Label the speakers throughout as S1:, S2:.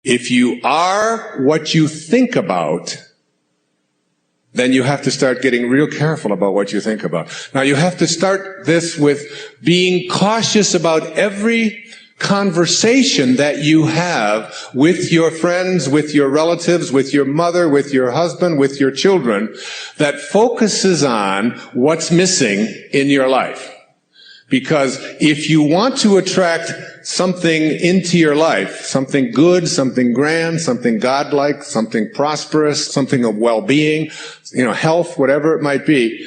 S1: If you are what you think about, then you have to start getting real careful about what you think about. Now, you have to start this with being cautious about every conversation that you have with your friends, with your relatives, with your mother, with your husband, with your children, that focuses on what's missing in your life. Because if you want to attract something into your life, something good, something grand, something godlike, something prosperous, something of well-being, health, whatever it might be,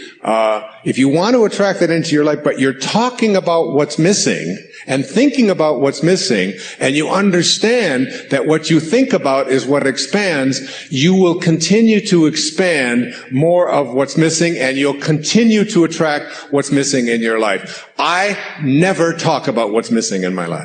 S1: if you want to attract that into your life, but you're talking about what's missing and thinking about what's missing, and you understand that what you think about is what expands, you will continue to expand more of what's missing, and you'll continue to attract what's missing in your life. I never talk about what's missing in my life.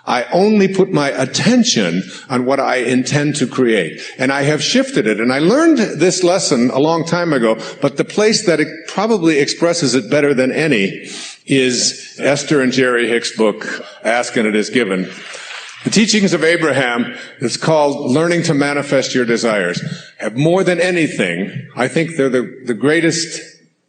S1: I only put my attention on what I intend to create. And I have shifted it. And I learned this lesson a long time ago, but the place that it probably expresses it better than any is Esther and Jerry Hicks' book, Ask and It Is Given. The teachings of Abraham is called Learning to Manifest Your Desires. Have more than anything, I think they're the greatest,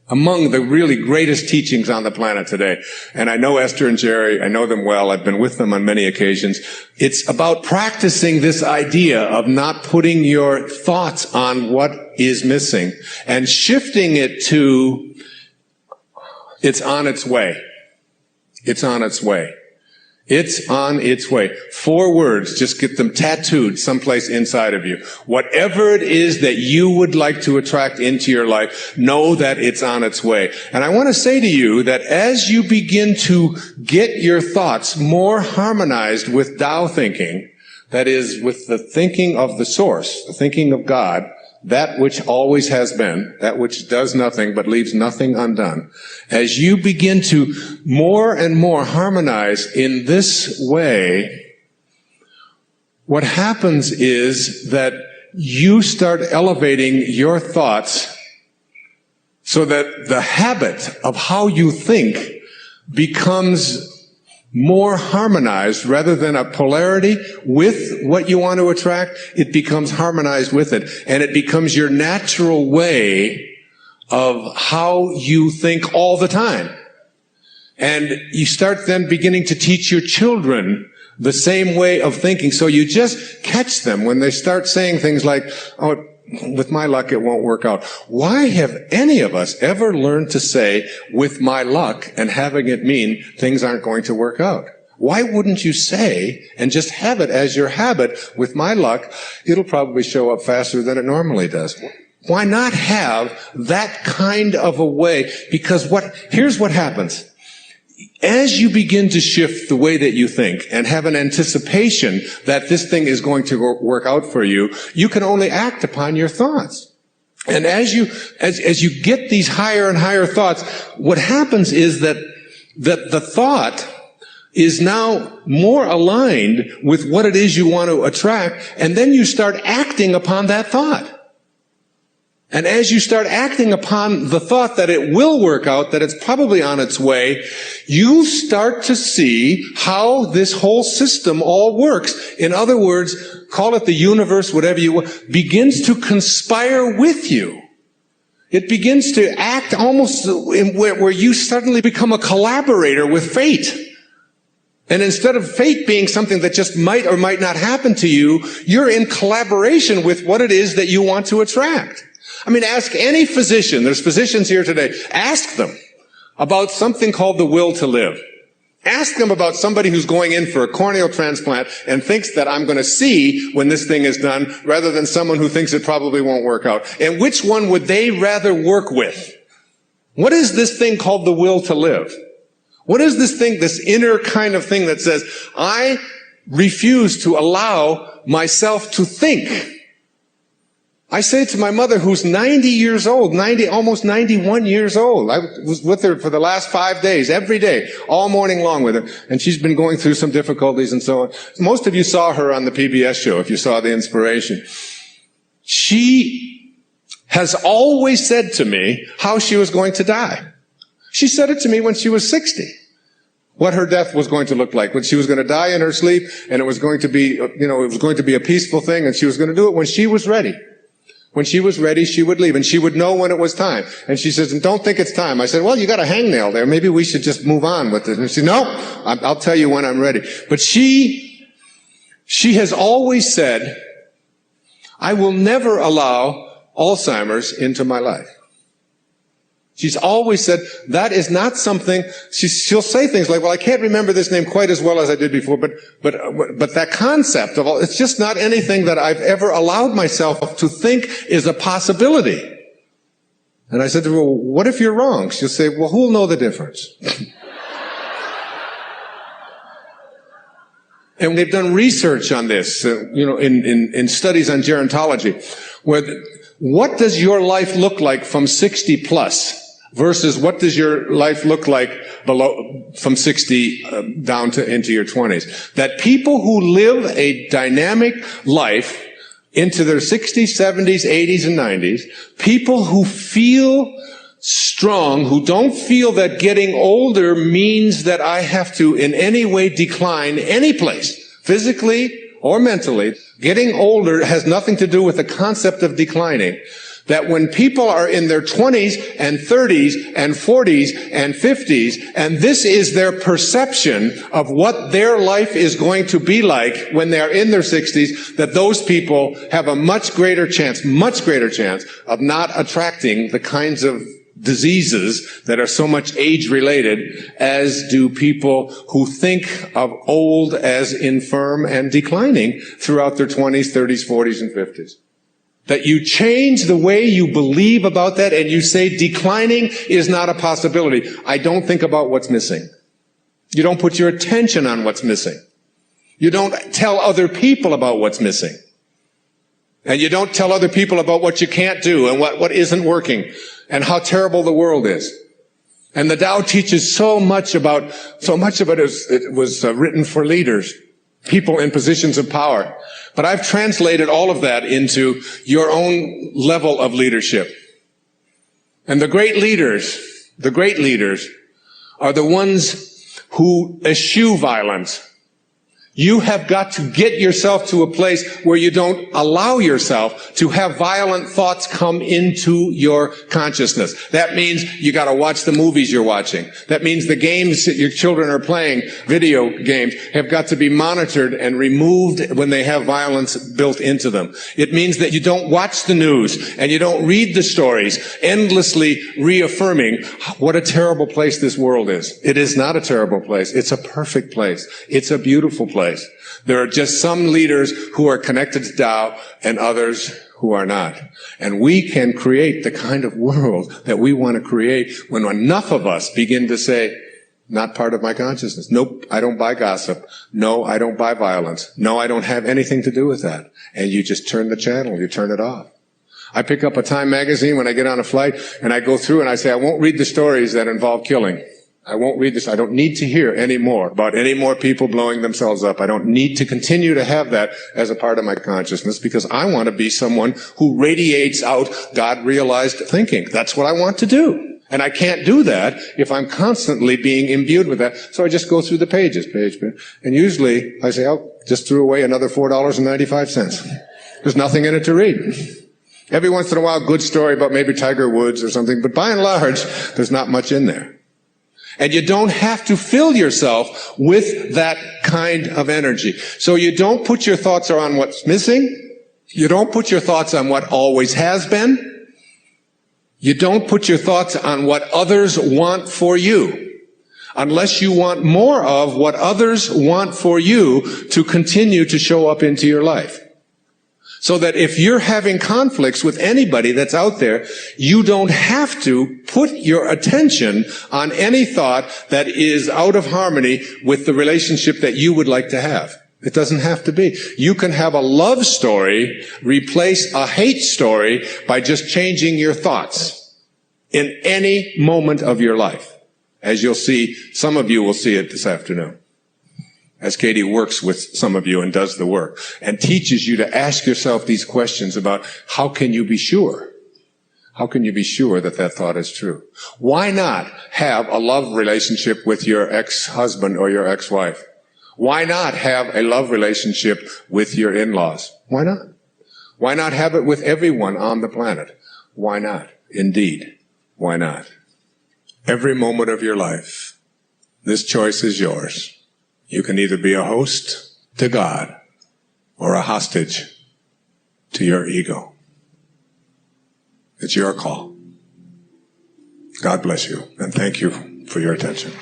S1: among the really greatest teachings on the planet today. And I know Esther and Jerry, I know them well, I've been with them on many occasions. It's about practicing this idea of not putting your thoughts on what is missing and shifting it to, it's on its way. It's on its way. It's on its way. 4 words, just get them tattooed someplace inside of you. Whatever it is that you would like to attract into your life, know that it's on its way. And I want to say to you that as you begin to get your thoughts more harmonized with Tao thinking, that is, with the thinking of the source, the thinking of God, that which always has been, that which does nothing but leaves nothing undone. As you begin to more and more harmonize in this way, what happens is that you start elevating your thoughts so that the habit of how you think becomes more harmonized rather than a polarity with what you want to attract. It becomes harmonized with it, and it becomes your natural way of how you think all the time. And you start then beginning to teach your children the same way of thinking. So you just catch them when they start saying things like, oh, with my luck, it won't work out. Why have any of us ever learned to say, with my luck, and having it mean things aren't going to work out? Why wouldn't you say, and just have it as your habit, with my luck, it'll probably show up faster than it normally does? Why not have that kind of a way? Because here's what happens. As you begin to shift the way that you think and have an anticipation that this thing is going to work out for you, you can only act upon your thoughts. And as you get these higher and higher thoughts, what happens is that the thought is now more aligned with what it is you want to attract, and then you start acting upon that thought. And as you start acting upon the thought that it will work out, that it's probably on its way, you start to see how this whole system all works. In other words, call it the universe, whatever you want, begins to conspire with you. It begins to act almost where you suddenly become a collaborator with fate. And instead of fate being something that just might or might not happen to you, you're in collaboration with what it is that you want to attract. I mean, ask any physician, there's physicians here today, ask them about something called the will to live. Ask them about somebody who's going in for a corneal transplant and thinks that I'm going to see when this thing is done, rather than someone who thinks it probably won't work out. And which one would they rather work with? What is this thing called the will to live? What is this thing, this inner kind of thing that says, I refuse to allow myself to think? I say to my mother, who's 90 years old, almost 91 years old. I was with her for the last 5 days, every day, all morning long with her. And she's been going through some difficulties and so on. Most of you saw her on the PBS show, if you saw The Inspiration. She has always said to me how she was going to die. She said it to me when she was 60. what her death was going to look like, when she was going to die in her sleep, and it was going to be, it was going to be a peaceful thing, and she was going to do it when she was ready. When she was ready, she would leave, and she would know when it was time. And she says, and don't think it's time. I said, well, you got a hangnail there. Maybe we should just move on with it. And she said, no, I'll tell you when I'm ready. But she has always said, I will never allow Alzheimer's into my life. She's always said, that is not something, she'll say things like, well, I can't remember this name quite as well as I did before, but that concept of, it's just not anything that I've ever allowed myself to think is a possibility. And I said to her, well, what if you're wrong? She'll say, well, who'll know the difference? And they've done research on this, in studies on gerontology, where what does your life look like from 60 plus? Versus what does your life look like from 60 down to into your 20s? That people who live a dynamic life into their 60s, 70s, 80s, and 90s, people who feel strong, who don't feel that getting older means that I have to in any way decline any place, physically or mentally. Getting older has nothing to do with the concept of declining. That when people are in their 20s and 30s and 40s and 50s, and this is their perception of what their life is going to be like when they're in their 60s, that those people have a much greater chance of not attracting the kinds of diseases that are so much age-related as do people who think of old as infirm and declining throughout their 20s, 30s, 40s, and 50s. That you change the way you believe about that and you say declining is not a possibility. I don't think about what's missing. You don't put your attention on what's missing. You don't tell other people about what's missing. And you don't tell other people about what you can't do and what isn't working and how terrible the world is. And the Tao teaches so much of it was written for leaders, people in positions of power. But I've translated all of that into your own level of leadership. And the great leaders are the ones who eschew violence. You have got to get yourself to a place where you don't allow yourself to have violent thoughts come into your consciousness. That means you got to watch the movies you're watching. That means the games that your children are playing, video games, have got to be monitored and removed when they have violence built into them. It means that you don't watch the news and you don't read the stories endlessly reaffirming what a terrible place this world is. It is not a terrible place. It's a perfect place. It's a beautiful place. There are just some leaders who are connected to Tao and others who are not. And we can create the kind of world that we want to create when enough of us begin to say, not part of my consciousness. Nope, I don't buy gossip. No, I don't buy violence. No, I don't have anything to do with that. And you just turn the channel, you turn it off. I pick up a Time magazine when I get on a flight and I go through and I say, I won't read the stories that involve killing. I won't read this. I don't need to hear any more about any more people blowing themselves up. I don't need to continue to have that as a part of my consciousness because I want to be someone who radiates out God-realized thinking. That's what I want to do. And I can't do that if I'm constantly being imbued with that. So I just go through the pages, and usually I say, oh, just threw away another $4.95. There's nothing in it to read. Every once in a while, good story about maybe Tiger Woods or something, but by and large, there's not much in there. And you don't have to fill yourself with that kind of energy. So you don't put your thoughts on what's missing. You don't put your thoughts on what always has been. You don't put your thoughts on what others want for you, unless you want more of what others want for you to continue to show up into your life. So that if you're having conflicts with anybody that's out there, you don't have to put your attention on any thought that is out of harmony with the relationship that you would like to have. It doesn't have to be. You can have a love story replace a hate story by just changing your thoughts in any moment of your life. As you'll see, some of you will see it this afternoon, as Katie works with some of you and does the work and teaches you to ask yourself these questions about how can you be sure? How can you be sure that that thought is true? Why not have a love relationship with your ex-husband or your ex-wife? Why not have a love relationship with your in-laws? Why not? Why not have it with everyone on the planet? Why not? Indeed, why not? Every moment of your life, this choice is yours. You can either be a host to God or a hostage to your ego. It's your call. God bless you, and thank you for your attention.